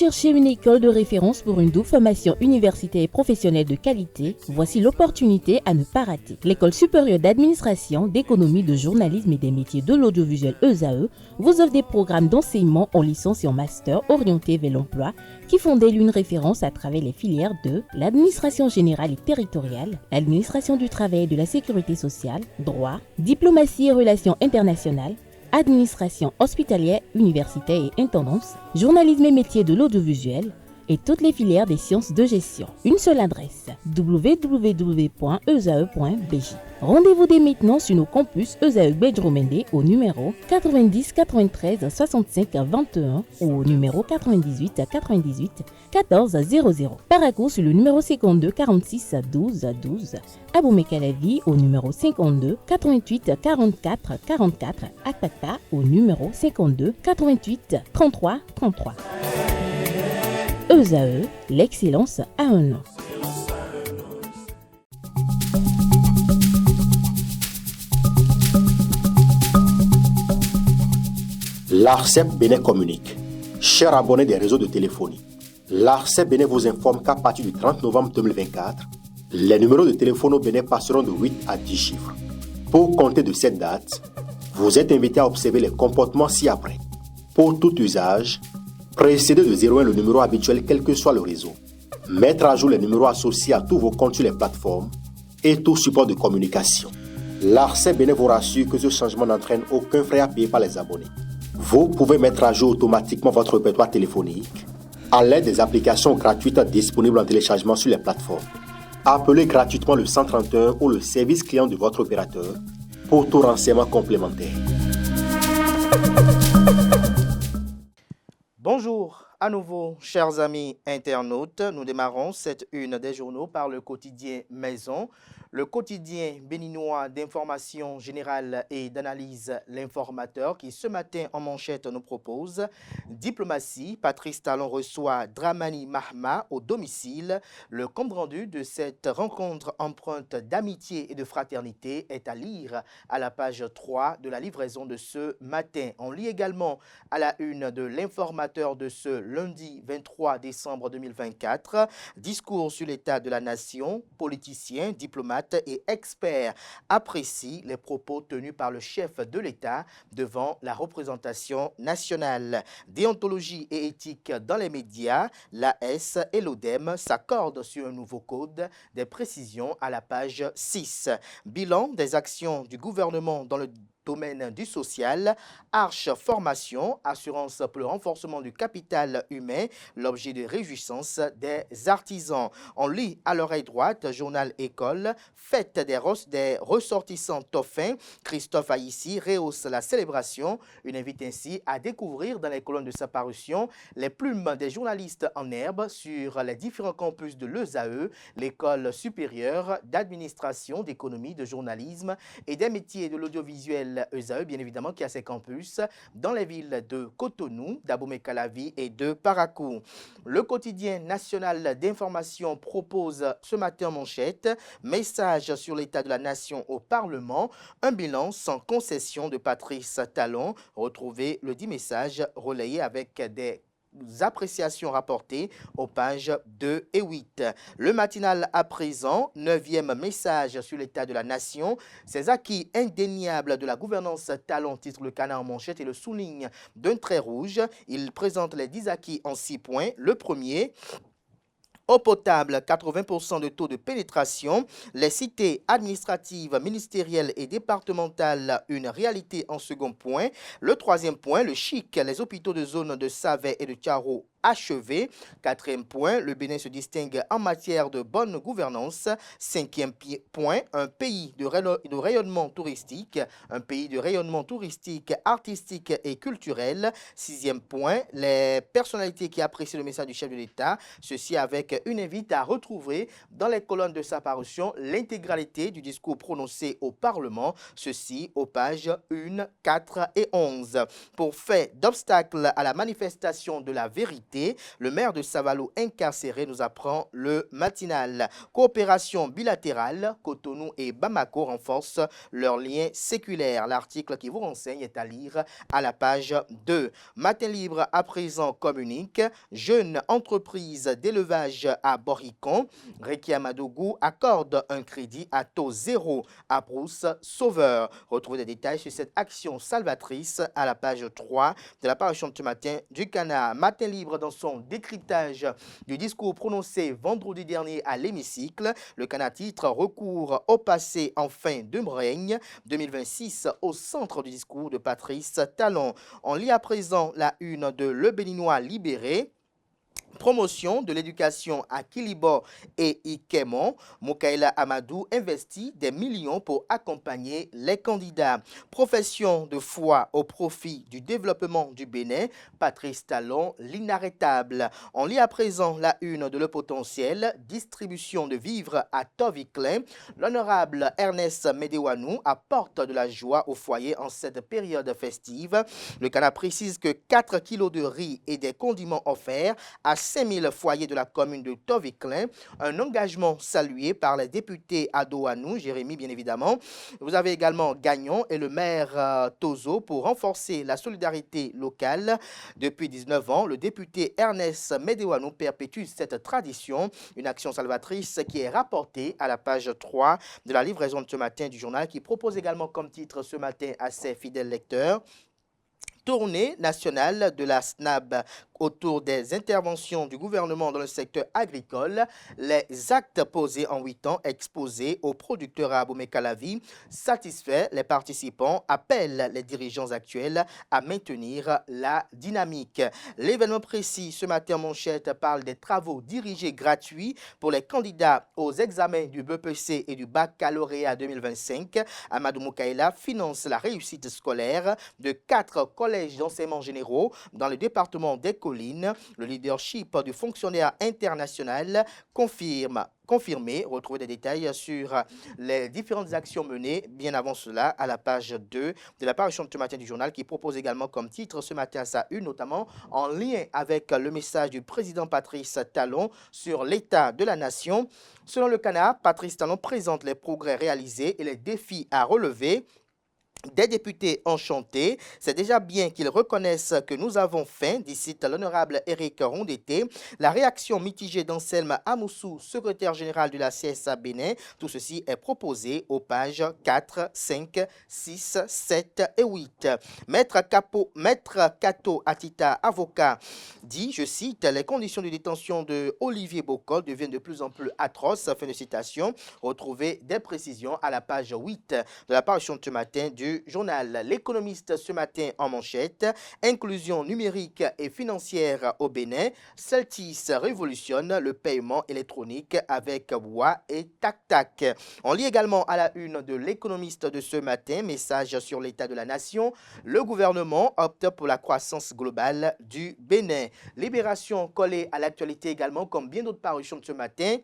cherchez une école de référence pour une double formation universitaire et professionnelle de qualité? Voici l'opportunité à ne pas rater. L'École supérieure d'administration, d'économie, de journalisme et des métiers de l'audiovisuel ESAE vous offre des programmes d'enseignement en licence et en master orientés vers l'emploi qui font d'elle une référence à travers les filières de l'administration générale et territoriale, l'administration du travail et de la sécurité sociale, droit, diplomatie et relations internationales, administration hospitalière, universitaire et intendance, journalisme et métiers de l'audiovisuel et toutes les filières des sciences de gestion. Une seule adresse, www.esae.bj. Rendez-vous dès maintenant sur nos campus ESAE Bedjromende au numéro 90 93 65 21 ou au numéro 98 98 14 00. Paracourt sur le numéro 52 46 12 12. Aboumé-Calavi au numéro 52 88 44 44. Akpaka au numéro 52 88 33 33. ESAE, l'excellence à un nom. L'ARCEP Bénin communique. Chers abonnés des réseaux de téléphonie, l'ARCEP Bénin vous informe qu'à partir du 30 novembre 2024, les numéros de téléphone au Bénin passeront de 8 à 10 chiffres. Pour compter de cette date, vous êtes invité à observer les comportements ci-après. Pour tout usage, précédez de 01 le numéro habituel quel que soit le réseau. Mettre à jour les numéros associés à tous vos comptes sur les plateformes et tout support de communication. L'ARCEP Bénin vous rassure que ce changement n'entraîne aucun frais à payer par les abonnés. Vous pouvez mettre à jour automatiquement votre répertoire téléphonique à l'aide des applications gratuites disponibles en téléchargement sur les plateformes. Appelez gratuitement le 131 ou le service client de votre opérateur pour tout renseignement complémentaire. Bonjour à nouveau, chers amis internautes. Nous démarrons cette une des journaux par le quotidien Maison. Le quotidien béninois d'information générale et d'analyse L'Informateur qui ce matin en manchette nous propose diplomatie. Patrice Talon reçoit Dramani Mahama au domicile. Le compte-rendu de cette rencontre empreinte d'amitié et de fraternité est à lire à la page 3 de la livraison de ce matin. On lit également à la une de L'Informateur de ce lundi 23 décembre 2024. Discours sur l'état de la nation, politiciens, diplomates et experts apprécient les propos tenus par le chef de l'État devant la représentation nationale. Déontologie et éthique dans les médias, l'AS et l'ODEM s'accordent sur un nouveau code, des précisions à la page 6. Bilan des actions du gouvernement dans le domaine du social, Arche Formation, assurance pour le renforcement du capital humain, l'objet de réjouissance des artisans. On lit à l'oreille droite, journal école, fête des ressortissants Toffin, Christophe Aïssi rehausse la célébration, une invite ainsi à découvrir dans les colonnes de sa parution les plumes des journalistes en herbe sur les différents campus de l'ESAE, l'école supérieure d'administration, d'économie, de journalisme et des métiers de l'audiovisuel ESAE, bien évidemment, qui a ses campus dans les villes de Cotonou, d'Abomey-Calavi et de Paracourt. Le quotidien national d'information propose ce matin en manchette message sur l'état de la nation au Parlement, un bilan sans concession de Patrice Talon. Retrouvez le dit message relayé avec des appréciations rapportées aux pages 2 et 8. Le matinal à présent, 9e message sur l'état de la nation. Ces acquis indéniables de la gouvernance Talon, titre le Canard en manchette et le souligne d'un trait rouge. Il présente les 10 acquis en 6 points. Le premier: eau potable, 80% de taux de pénétration. Les cités administratives, ministérielles et départementales, une réalité en second point. Le troisième point, le chic, les hôpitaux de zone de Savet et de Tiaro achevé. Quatrième point, le Bénin se distingue en matière de bonne gouvernance. Cinquième point, un pays de rayonnement touristique, artistique et culturel. Sixième point, les personnalités qui apprécient le message du chef de l'État, ceci avec une invite à retrouver dans les colonnes de sa parution l'intégralité du discours prononcé au Parlement, ceci aux pages 1, 4 et 11. Pour fait d'obstacle à la manifestation de la vérité, arrêté. Le maire de Savalo incarcéré, nous apprend le matinal. Coopération bilatérale, Cotonou et Bamako renforcent leurs liens séculaires. L'article qui vous renseigne est à lire à la page 2. Matin Libre à présent communique. Jeune entreprise d'élevage à Boricon. Rekia Madougou accorde un crédit à taux zéro à Brousse Sauveur. Retrouvez des détails sur cette action salvatrice à la page 3 de la parution de ce matin du Canard. Matin Libre dans son décryptage du discours prononcé vendredi dernier à l'hémicycle. Le Canard titre recours au passé en fin de règne 2026 au centre du discours de Patrice Talon. On lit à présent la une de Le Béninois libéré. Promotion de l'éducation à Kilibo et Ikemon, Mukaila Amadou investit des millions pour accompagner les candidats. Profession de foi au profit du développement du Bénin, Patrice Talon, l'inarrêtable. On lit à présent la une de Le Potentiel, distribution de vivres à Toviklen. L'honorable Ernest Medewanou apporte de la joie au foyer en cette période festive. Le Canard précise que 4 kilos de riz et des condiments offerts à 5000 foyers de la commune de Toviklen, un engagement salué par les députés Adoanou, Jérémy bien évidemment. Vous avez également Gagnon et le maire Tozo pour renforcer la solidarité locale. Depuis 19 ans, le député Ernest Medewanou perpétue cette tradition, une action salvatrice qui est rapportée à la page 3 de la livraison de ce matin du journal qui propose également comme titre ce matin à ses fidèles lecteurs tournée nationale de la SNAB autour des interventions du gouvernement dans le secteur agricole, les actes posés en 8 ans exposés aux producteurs à Abomey-Calavi satisfait les participants, appellent les dirigeants actuels à maintenir la dynamique. L'événement précis ce matin en manchette parle des travaux dirigés gratuits pour les candidats aux examens du BPC et du baccalauréat 2025. Amadou Mukaila finance la réussite scolaire de 4 collèges d'enseignement généraux dans le département des Collines. Le leadership du fonctionnaire international confirmé. Retrouvez des détails sur les différentes actions menées bien avant cela à la page 2 de la parution de ce matin du journal qui propose également comme titre ce matin à sa une, notamment en lien avec le message du président Patrice Talon sur l'état de la nation. Selon le Canard, Patrice Talon présente les progrès réalisés et les défis à relever. Des députés enchantés, c'est déjà bien qu'ils reconnaissent que nous avons faim, dit l'honorable Éric Rondeté. La réaction mitigée d'Anselme Amoussou, secrétaire général de la CSA Bénin, tout ceci est proposé aux pages 4, 5, 6, 7 et 8. Maître Kato Atita, avocat, dit, je cite, les conditions de détention de Olivier Bocol deviennent de plus en plus atroces, fin de citation. Retrouvez des précisions à la page 8 de la parution de ce matin du journal. L'économiste ce matin en manchette, inclusion numérique et financière au Bénin, Celtis révolutionne le paiement électronique avec Bois et Tac-Tac. On lit également à la une de l'économiste de ce matin, message sur l'état de la nation, le gouvernement opte pour la croissance globale du Bénin. Libération collée à l'actualité également comme bien d'autres parutions de ce matin.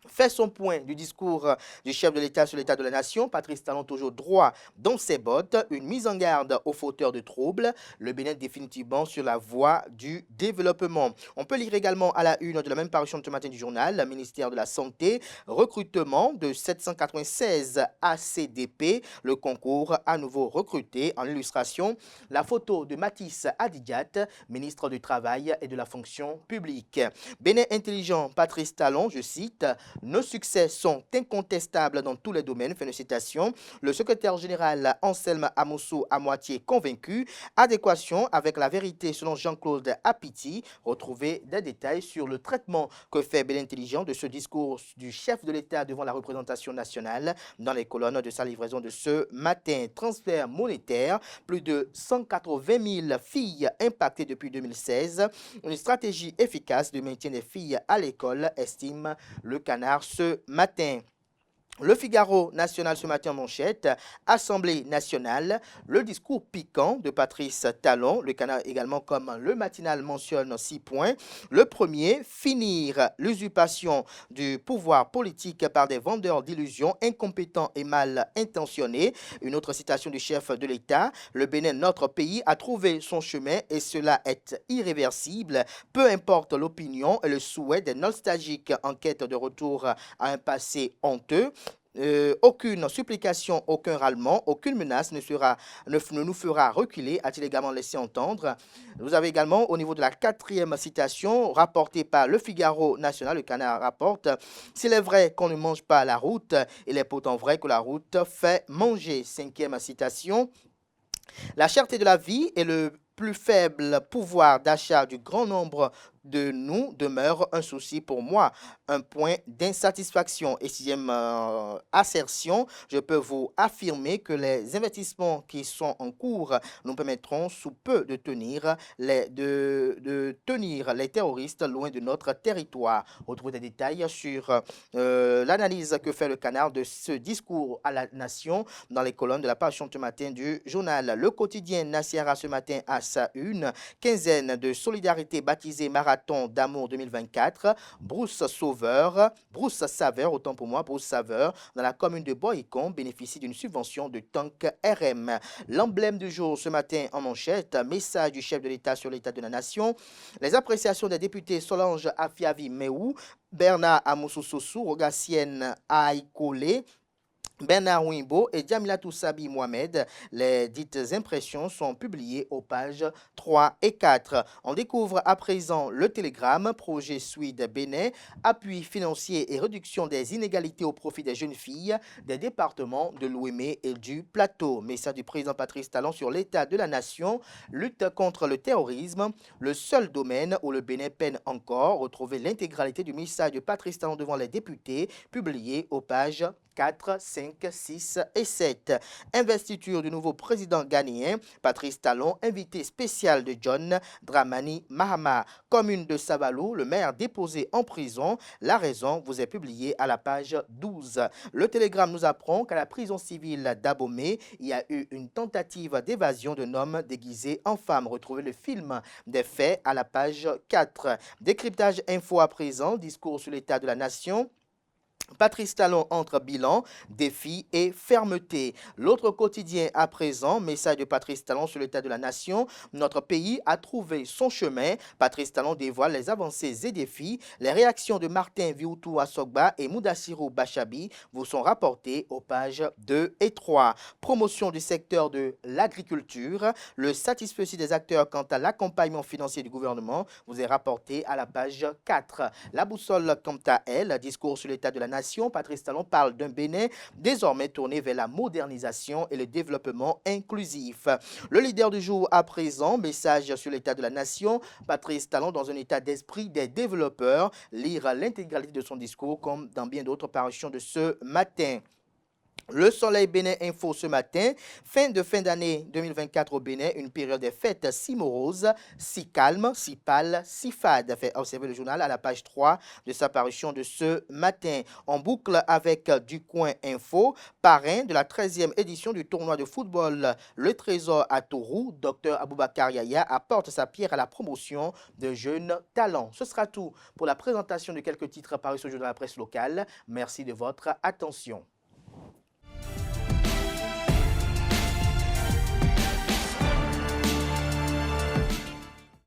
Fait son point du discours du chef de l'État sur l'état de la nation, Patrice Talon toujours droit dans ses bottes, une mise en garde aux fauteurs de troubles, le Bénin définitivement sur la voie du développement. On peut lire également à la une de la même parution de ce matin du journal, le ministère de la Santé, recrutement de 796 ACDP, le concours à nouveau recruté. En illustration, la photo de Mathis Adidjat, ministre du Travail et de la Fonction publique. Bénin intelligent, Patrice Talon, je cite, nos succès sont incontestables dans tous les domaines. Fin de citation. Le secrétaire général Anselme Amoussou à moitié convaincu. Adéquation avec la vérité selon Jean-Claude Apiti. Retrouvez des détails sur le traitement que fait Bénin Intelligent de ce discours du chef de l'État devant la représentation nationale dans les colonnes de sa livraison de ce matin. Transfert monétaire, plus de 180 000 filles impactées depuis 2016. Une stratégie efficace de maintien des filles à l'école, estime le Canard ce matin. Le Figaro national ce matin en manchette, Assemblée nationale, le discours piquant de Patrice Talon, le Canard également comme le matinal mentionne 6 points. Le premier, finir l'usurpation du pouvoir politique par des vendeurs d'illusions incompétents et mal intentionnés. Une autre citation du chef de l'État, le Bénin, notre pays, a trouvé son chemin et cela est irréversible, peu importe l'opinion et le souhait des nostalgiques en quête de retour à un passé honteux. Aucune supplication, aucun râlement, aucune menace ne nous fera reculer, a-t-il également laissé entendre. Vous avez également, au niveau de la 4e citation, rapportée par le Figaro national, le Canard rapporte « S'il est vrai qu'on ne mange pas la route, il est pourtant vrai que la route fait manger ». 5e citation. La cherté de la vie et le plus faible pouvoir d'achat du grand nombre de nous demeure un souci pour moi, un point d'insatisfaction. Et 6e assertion, je peux vous affirmer que les investissements qui sont en cours nous permettront sous peu de tenir les terroristes loin de notre territoire. Retrouvez des détails sur l'analyse que fait le Canard de ce discours à la nation dans les colonnes de la page ce matin du journal. Le quotidien Nassiara ce matin à sa une, quinzaine de solidarité baptisée Marathon d'amour 2024, Brousse Saveur, dans la commune de Boycon, bénéficie d'une subvention de tank RM. L'emblème du jour ce matin en manchette, message du chef de l'État sur l'état de la nation, les appréciations des députés Solange Afiavi Meou, Bernard Amoussoussou, Rogacienne Aïkolé, Bernard Wimbo et Djamilatou Sabi Mohamed. Les dites impressions sont publiées aux pages 3 et 4. On découvre à présent le Télégramme, projet Suide Bénin, appui financier et réduction des inégalités au profit des jeunes filles des départements de l'Ouémé et du Plateau. Message du président Patrice Talon sur l'état de la nation, lutte contre le terrorisme, le seul domaine où le Bénin peine encore. Retrouvez l'intégralité du message de Patrice Talon devant les députés, publié aux pages 4, 5, 6 et 7. Investiture du nouveau président ghanéen, Patrice Talon, invité spécial de John Dramani Mahama. Commune de Savalou, le maire déposé en prison. La raison vous est publiée à la page 12. Le Télégramme nous apprend qu'à la prison civile d'Abomey, il y a eu une tentative d'évasion d'un homme déguisé en femme. Retrouvez le film des faits à la page 4. Décryptage info à présent, discours sur l'état de la nation. Patrice Talon entre bilan, défi et fermeté. L'autre quotidien à présent, message de Patrice Talon sur l'état de la nation. Notre pays a trouvé son chemin. Patrice Talon dévoile les avancées et défis. Les réactions de Martin Vioutou Assogba et Moudassirou Bachabi vous sont rapportées aux pages 2 et 3. Promotion du secteur de l'agriculture. Le satisfecit des acteurs quant à l'accompagnement financier du gouvernement vous est rapporté à la page 4. La boussole quant à elle, discours sur l'état de la nation. Patrice Talon parle d'un Bénin désormais tourné vers la modernisation et le développement inclusif. Le leader du jour à présent, message sur l'état de la nation. Patrice Talon dans un état d'esprit des développeurs. Lire l'intégralité de son discours comme dans bien d'autres parutions de ce matin. Le Soleil Bénin Info ce matin, fin d'année 2024 au Bénin, une période des fêtes si morose, si calme, si pâle, si fade, fait observer le journal à la page 3 de sa parution de ce matin. On boucle avec Du Coin Info, parrain de la 13e édition du tournoi de football Le Trésor à Tourou. Dr Aboubakar Yaya apporte sa pierre à la promotion de jeunes talents. Ce sera tout pour la présentation de quelques titres parus ce jour dans la presse locale. Merci de votre attention.